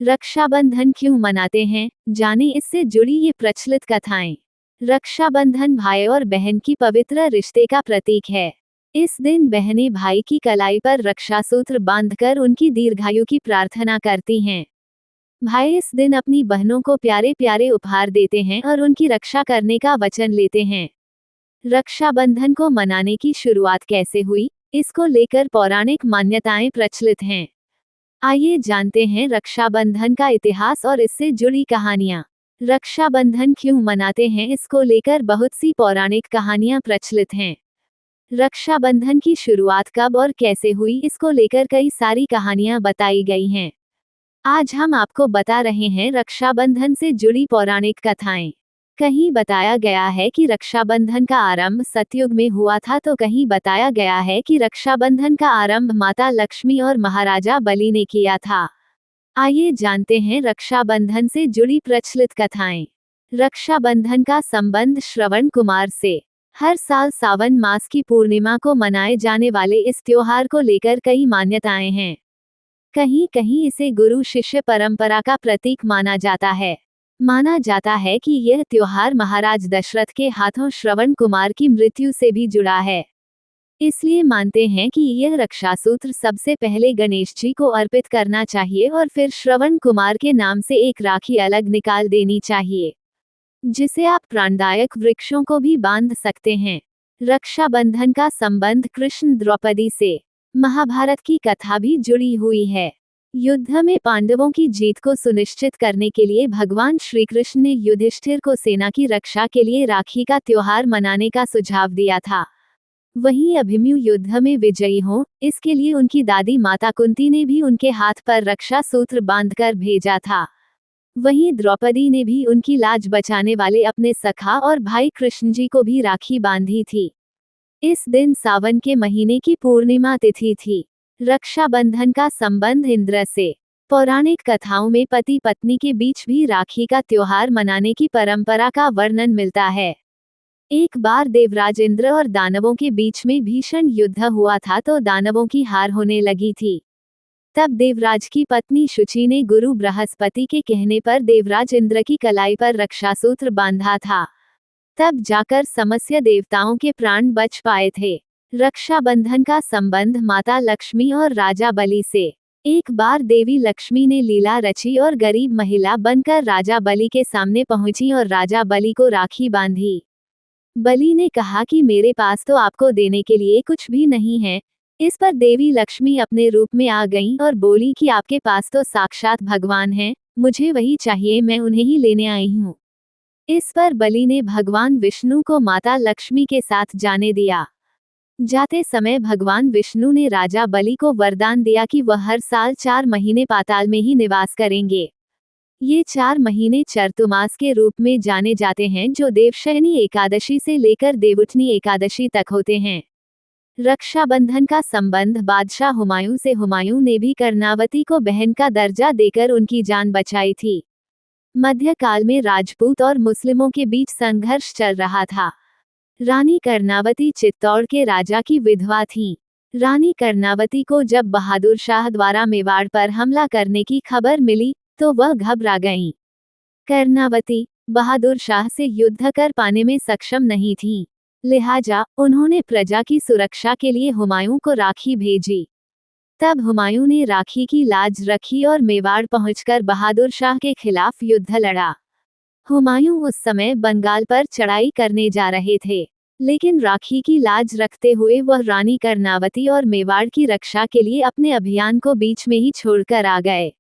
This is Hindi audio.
रक्षाबंधन क्यों मनाते हैं, जाने इससे जुड़ी ये प्रचलित कथाएं। रक्षाबंधन भाई और बहन की पवित्र रिश्ते का प्रतीक है। इस दिन बहनें भाई की कलाई पर रक्षासूत्र बांधकर उनकी दीर्घायु की प्रार्थना करती हैं। भाई इस दिन अपनी बहनों को प्यारे प्यारे उपहार देते हैं और उनकी रक्षा करने का वचन लेते हैं। रक्षाबंधन को मनाने की शुरुआत कैसे हुई, इसको लेकर पौराणिक मान्यताएं प्रचलित हैं। आइए जानते हैं रक्षाबंधन का इतिहास और इससे जुड़ी कहानियां। रक्षाबंधन क्यों मनाते हैं, इसको लेकर बहुत सी पौराणिक कहानियां प्रचलित हैं। रक्षाबंधन की शुरुआत कब और कैसे हुई, इसको लेकर कई सारी कहानियां बताई गई हैं। आज हम आपको बता रहे हैं रक्षाबंधन से जुड़ी पौराणिक कथाएं। कहीं बताया गया है कि रक्षाबंधन का आरंभ सतयुग में हुआ था, तो कहीं बताया गया है कि रक्षाबंधन का आरंभ माता लक्ष्मी और महाराजा बलि ने किया था। आइए जानते हैं रक्षाबंधन से जुड़ी प्रचलित कथाएं। रक्षाबंधन का संबंध श्रवण कुमार से। हर साल सावन मास की पूर्णिमा को मनाए जाने वाले इस त्योहार को लेकर कई मान्यताएं हैं। कहीं कहीं इसे गुरु शिष्य परंपरा का प्रतीक माना जाता है। माना जाता है कि यह त्योहार महाराज दशरथ के हाथों श्रवण कुमार की मृत्यु से भी जुड़ा है। इसलिए मानते हैं कि यह रक्षासूत्र सबसे पहले गणेश जी को अर्पित करना चाहिए और फिर श्रवण कुमार के नाम से एक राखी अलग निकाल देनी चाहिए, जिसे आप प्राणदायक वृक्षों को भी बांध सकते हैं। रक्षाबंधन का संबंध कृष्ण द्रौपदी से। महाभारत की कथा भी जुड़ी हुई है। युद्ध में पांडवों की जीत को सुनिश्चित करने के लिए भगवान श्री कृष्ण ने युधिष्ठिर को सेना की रक्षा के लिए राखी का त्योहार मनाने का सुझाव दिया था। वहीं अभिमन्यु युद्ध में विजयी हो, इसके लिए उनकी दादी माता कुंती ने भी उनके हाथ पर रक्षा सूत्र बांधकर भेजा था। वहीं द्रौपदी ने भी उनकी लाज बचाने वाले अपने सखा और भाई कृष्ण जी को भी राखी बांधी थी। इस दिन सावन के महीने की पूर्णिमा तिथि थी। रक्षाबंधन का संबंध इंद्र से। पौराणिक कथाओं में पति पत्नी के बीच भी राखी का त्योहार मनाने की परंपरा का वर्णन मिलता है। एक बार देवराज इंद्र और दानवों के बीच में भीषण युद्ध हुआ था, तो दानवों की हार होने लगी थी। तब देवराज की पत्नी शुचि ने गुरु बृहस्पति के कहने पर देवराज इंद्र की कलाई पर रक्षासूत्र बांधा था। तब जाकर समस्त देवताओं के प्राण बच पाए थे। रक्षाबंधन का संबंध माता लक्ष्मी और राजा बलि से। एक बार देवी लक्ष्मी ने लीला रची और गरीब महिला बनकर राजा बलि के सामने पहुंची और राजा बलि को राखी बांधी। बलि ने कहा कि मेरे पास तो आपको देने के लिए कुछ भी नहीं है। इस पर देवी लक्ष्मी अपने रूप में आ गईं और बोली कि आपके पास तो साक्षात भगवान हैं, मुझे वही चाहिए, मैं उन्हें ही लेने आई हूँ। इस पर बलि ने भगवान विष्णु को माता लक्ष्मी के साथ जाने दिया। जाते समय भगवान विष्णु ने राजा बलि को वरदान दिया कि वह हर साल 4 महीने पाताल में ही निवास करेंगे। ये 4 महीने चर्तुमास के रूप में जाने जाते हैं, जो देवशयनी एकादशी से लेकर देवउठनी एकादशी तक होते हैं। रक्षाबंधन का संबंध बादशाह हुमायूं से। हुमायूं ने भी कर्णावती को बहन का दर्जा देकर उनकी जान बचाई थी। मध्यकाल में राजपूत और मुस्लिमों के बीच संघर्ष चल रहा था। रानी कर्णावती चित्तौड़ के राजा की विधवा थीं। रानी कर्णावती को जब बहादुर शाह द्वारा मेवाड़ पर हमला करने की खबर मिली, तो वह घबरा गईं। कर्णावती बहादुर शाह से युद्ध कर पाने में सक्षम नहीं थीं। लिहाजा उन्होंने प्रजा की सुरक्षा के लिए हुमायूं को राखी भेजी। तब हुमायूं ने राखी की लाज रखी और मेवाड़ पहुंचकर बहादुर शाह के खिलाफ युद्ध लड़ा। हुमायूं उस समय बंगाल पर चढ़ाई करने जा रहे थे, लेकिन राखी की लाज रखते हुए वह रानी कर्णावती और मेवाड़ की रक्षा के लिए अपने अभियान को बीच में ही छोड़कर आ गए।